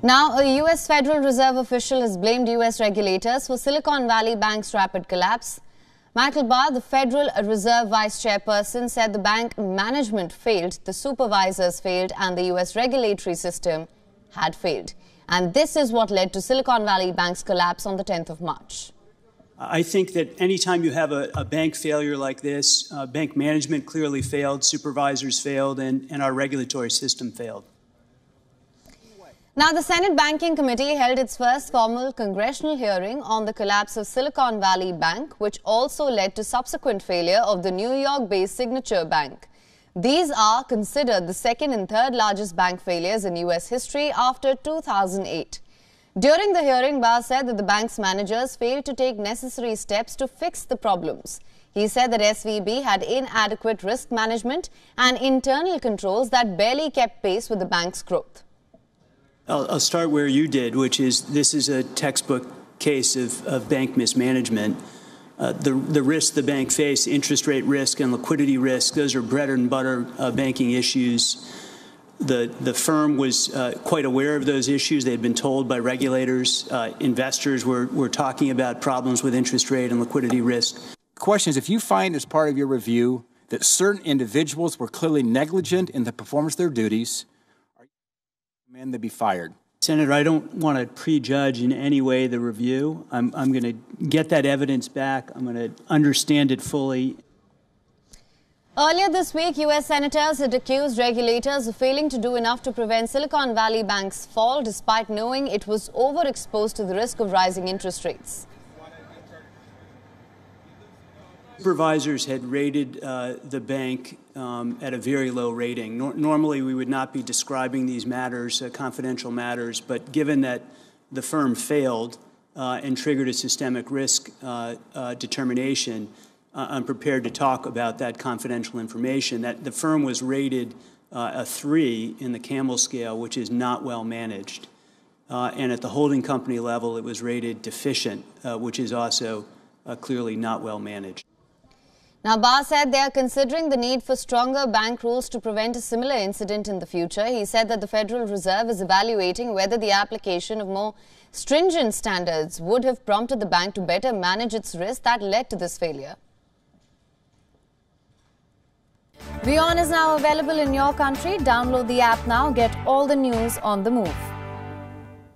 Now, a U.S. Federal Reserve official has blamed U.S. regulators for Silicon Valley Bank's rapid collapse. Michael Barr, the Federal Reserve Vice Chairperson, said the bank management failed, the supervisors failed, and the U.S. regulatory system had failed. And this is what led to Silicon Valley Bank's collapse on the 10th of March. I think that anytime you have a bank failure like this, bank management clearly failed, supervisors failed, and our regulatory system failed. Now, the Senate Banking Committee held its first formal congressional hearing on the collapse of Silicon Valley Bank, which also led to subsequent failure of the New York-based Signature Bank. These are considered the second and third largest bank failures in U.S. history after 2008. During the hearing, Barr said that the bank's managers failed to take necessary steps to fix the problems. He said that SVB had inadequate risk management and internal controls that barely kept pace with the bank's growth. I'll start where you did, which is this is a textbook case of bank mismanagement. The risks the bank faced, interest rate risk and liquidity risk, those are bread and butter banking issues. The firm was quite aware of those issues. They had been told by regulators. Investors were talking about problems with interest rate and liquidity risk. The question is, if you find as part of your review that certain individuals were clearly negligent in the performance of their duties, they be fired. Senator, I don't want to prejudge in any way the review. I'm going to get that evidence back. I'm going to understand it fully. Earlier this week, U.S. senators had accused regulators of failing to do enough to prevent Silicon Valley Bank's fall, despite knowing it was overexposed to the risk of rising interest rates. Supervisors had rated the bank at a very low rating. Normally, we would not be describing these matters, confidential matters, but given that the firm failed and triggered a systemic risk determination, I'm prepared to talk about that confidential information. That the firm was rated a 3 in the Campbell scale, which is not well managed. And at the holding company level, it was rated deficient, which is also clearly not well managed. Now, Barr said they are considering the need for stronger bank rules to prevent a similar incident in the future. He said that the Federal Reserve is evaluating whether the application of more stringent standards would have prompted the bank to better manage its risk that led to this failure. WION is now available in your country. Download the app now. Get all the news on the move.